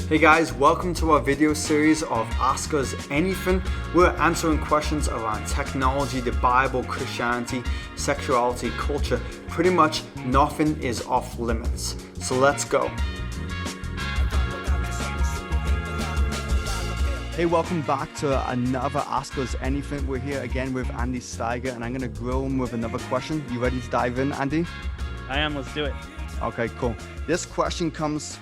Hey guys, welcome to our video series of Ask Us Anything. We're answering questions around technology, the Bible, Christianity, sexuality, culture. Pretty much nothing is off limits. So let's go. Hey, welcome back to another Ask Us Anything. We're here again with Andy Steiger, and I'm going to grill him with another question. You ready to dive in, Andy? I am. Let's do it. Okay, cool. This question comes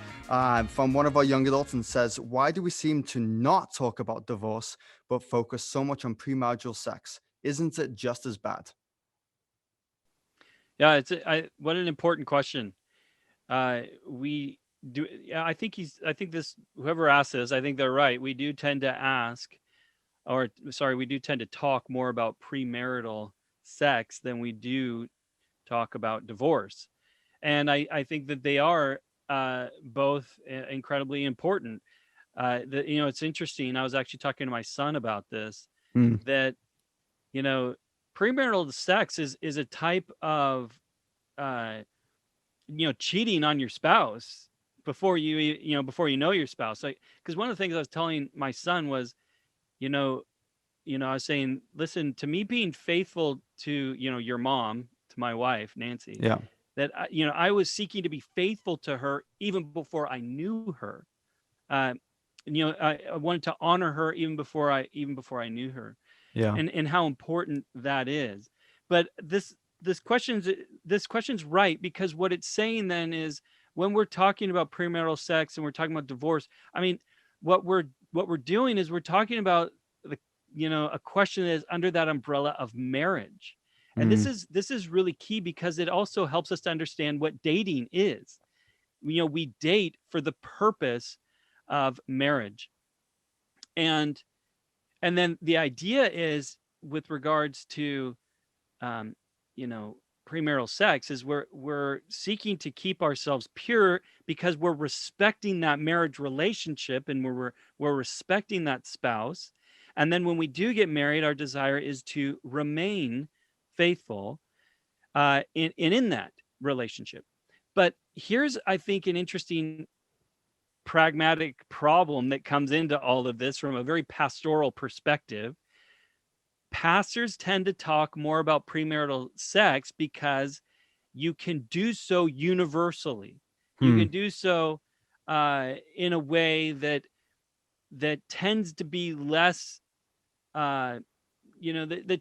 from one of our young adults and says, why do we seem to not talk about divorce, but focus so much on premarital sex? Isn't it just as bad? Yeah, what an important question. I think whoever asked this, I think they're right. We do tend to talk more about premarital sex than we do talk about divorce. And I think that they are both incredibly important. It's interesting. I was actually talking to my son about this, that, premarital sex is a type of, cheating on your spouse before you know your spouse. Like, because one of the things I was telling my son was, I was saying, listen, to me being faithful to, your mom, to my wife, Nancy, Yeah. that, I was seeking to be faithful to her even before I knew her. I wanted to honor her even before I knew her. Yeah. And how important that is. But this question's right, because what it's saying then is, when we're talking about premarital sex and we're talking about divorce, I mean, what we're doing is we're talking about a question that is under that umbrella of marriage. And this is really key, because it also helps us to understand what dating is. We date for the purpose of marriage. And then the idea is, with regards to premarital sex, is we're seeking to keep ourselves pure because we're respecting that marriage relationship, and we're respecting that spouse. And then when we do get married, our desire is to remain faithful in that relationship. But here's, I think, an interesting pragmatic problem that comes into all of this from a very pastoral perspective. Pastors tend to talk more about premarital sex because you can do so universally. You can do so in a way that tends to be less, that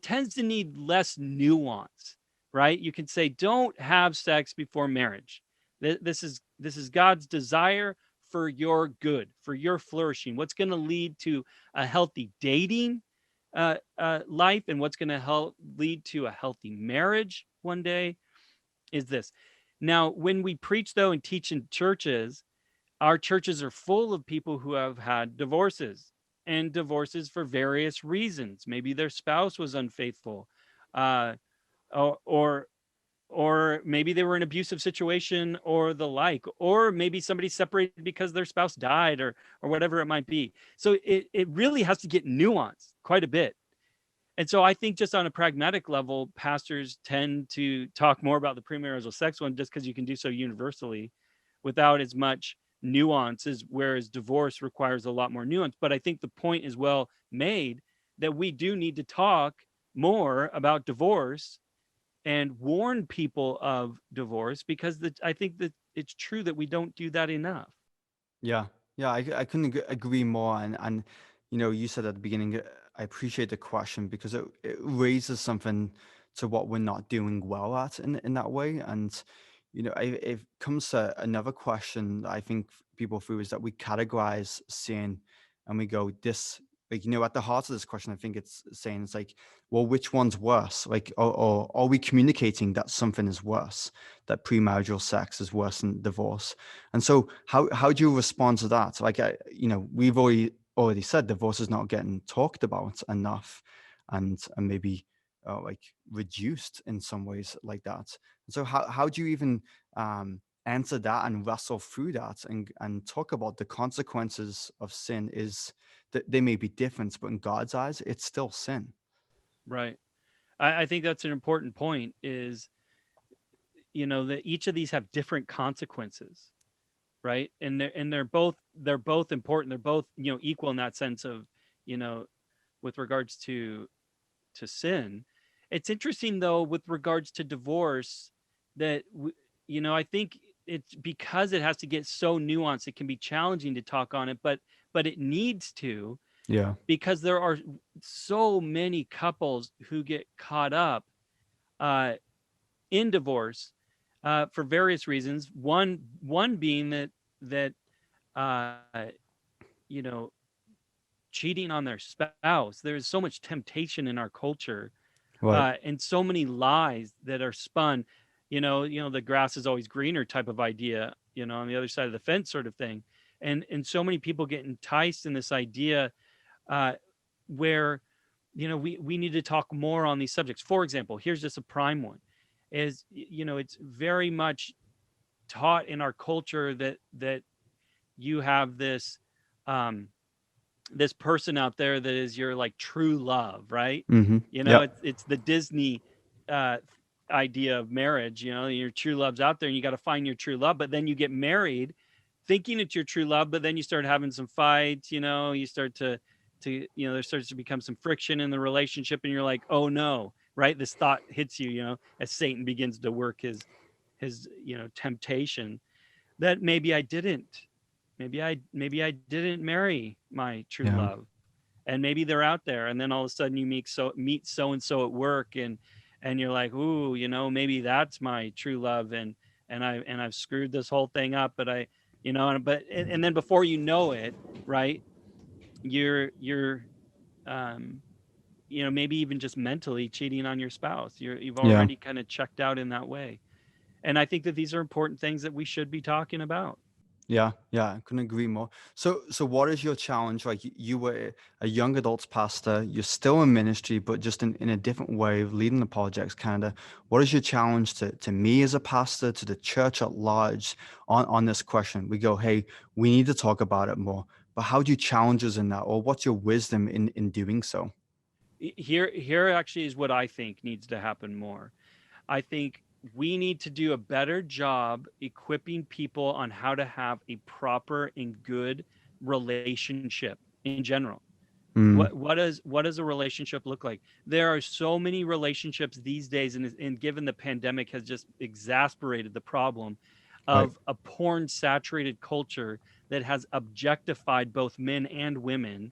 tends to need less nuance, right? You can say, don't have sex before marriage. This is God's desire for your good, for your flourishing. What's going to lead to a healthy dating life, and what's going to lead to a healthy marriage one day is this. Now, when we preach, though, and teach in churches, our churches are full of people who have had divorces, and divorces for various reasons. Maybe their spouse was unfaithful, uh, or maybe they were in an abusive situation, or the like, or maybe somebody separated because their spouse died, or whatever it might be. So it really has to get nuanced quite a bit. And so I think, just on a pragmatic level, pastors tend to talk more about the premarital sex one, just because you can do so universally without as much nuances, whereas divorce requires a lot more nuance. But I think the point is well made, that we do need to talk more about divorce and warn people of divorce, because I think that it's true that we don't do that enough. Yeah. Yeah. I couldn't agree more. And, you said at the beginning, I appreciate the question because it raises something to what we're not doing well at in that way. And, it comes to another question that I think people feel is that we categorize sin and we go this, like, at the heart of this question, I think it's saying, it's like, well, which one's worse? Like, or are we communicating that something is worse, that premarital sex is worse than divorce? And so how do you respond to that? Like, we've already said divorce is not getting talked about enough, and maybe like reduced in some ways like that. So how do you even answer that and wrestle through that and talk about the consequences of sin? Is that they may be different, but in God's eyes, it's still sin. Right. I think that's an important point, is, that each of these have different consequences. right? And they're both important. They're both, equal in that sense of, you know, with regards to sin. It's interesting though with regards to divorce that I think it's because it has to get so nuanced. It can be challenging to talk on it, but it needs to, Yeah. because there are so many couples who get caught up uh, in divorce for various reasons. One being that uh, you know cheating on their spouse. There's so much temptation in our culture, Right. and so many lies that are spun. The grass is always greener type of idea. On the other side of the fence, sort of thing, and so many people get enticed in this idea uh, where we need to talk more on these subjects. For example, here's just a prime one: is it's very much taught in our culture that you have um, this person out there that is your like true love, right? Mm-hmm. It's Yep. it's the Disney uh idea of marriage. Your true love's out there and you got to find your true love, but then you get married thinking it's your true love, but then you start having some fights. You start to there starts to become some friction in the relationship, and you're like, oh no, right? This thought hits you, as Satan begins to work his temptation, that maybe I didn't marry my true Yeah. love, and maybe they're out there, and then all of a sudden you meet so and so at work, and you're like, ooh, maybe that's my true love, and I've screwed this whole thing up, but and then before you know it, right, you're um maybe even just mentally cheating on your spouse. You've Yeah. already kind of checked out in that way. And I think that these are important things that we should be talking about. Yeah, yeah, I couldn't agree more. So what is your challenge? Like you were a young adults pastor, you're still in ministry, but just in a different way, leading Apologetics Canada. What is your challenge to me as a pastor, to the church at large on this question? We go, hey, we need to talk about it more. But how do you challenge us in that? Or what's your wisdom in doing so? Here actually is what I think needs to happen more. I think we need to do a better job equipping people on how to have a proper and good relationship in general. Mm, What does a relationship look like? There are so many relationships these days, and given the pandemic has just exasperated the problem right. of a porn saturated culture that has objectified both men and women,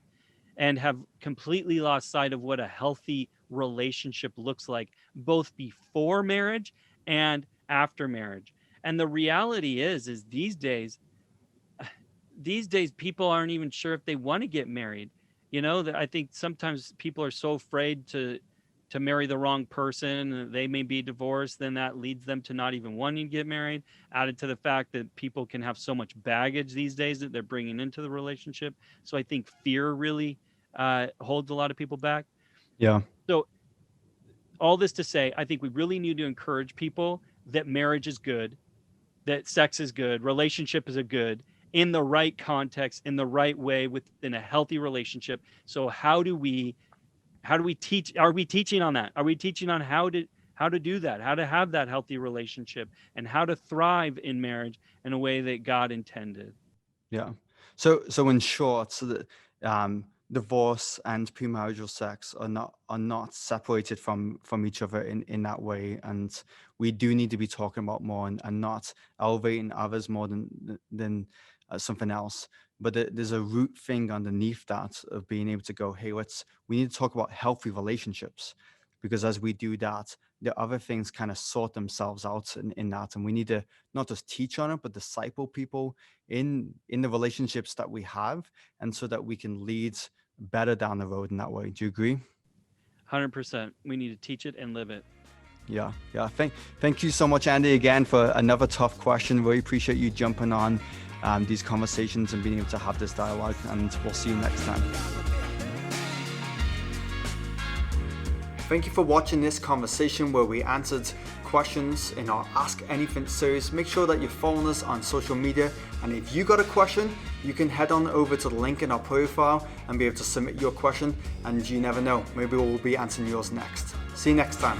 and have completely lost sight of what a healthy relationship looks like, both before marriage and after marriage. And the reality is these days people aren't even sure if they want to get married. That I think sometimes people are so afraid to marry the wrong person, they may be divorced, then that leads them to not even wanting to get married, added to the fact that people can have so much baggage these days that they're bringing into the relationship. So I think fear really holds a lot of people back. Yeah. So all this to say, I think we really need to encourage people that marriage is good, that sex is good, relationship is a good, in the right context, in the right way, within a healthy relationship. So how do we teach? Are we teaching on that? Are we teaching on how to do that, how to have that healthy relationship, and how to thrive in marriage in a way that God intended? Yeah. So in short, so that divorce and premarital sex are not separated from each other in that way, and we do need to be talking about more and not elevating others more than something else. But there's a root thing underneath that of being able to go, hey, we need to talk about healthy relationships, because as we do that, the other things kind of sort themselves out in that, and we need to not just teach on it, but disciple people in the relationships that we have, and so that we can lead better down the road in that way. Do you agree? 100%. We need to teach it and live it. Yeah, yeah. Thank you so much, Andy, again for another tough question. Really appreciate you jumping on these conversations and being able to have this dialogue, and we'll see you next time. Thank you for watching this conversation where we answered questions in our Ask Anything series. Make sure that you're following us on social media, and if you got a question, you can head on over to the link in our profile and be able to submit your question, and you never know, maybe we'll be answering yours next. See you next time.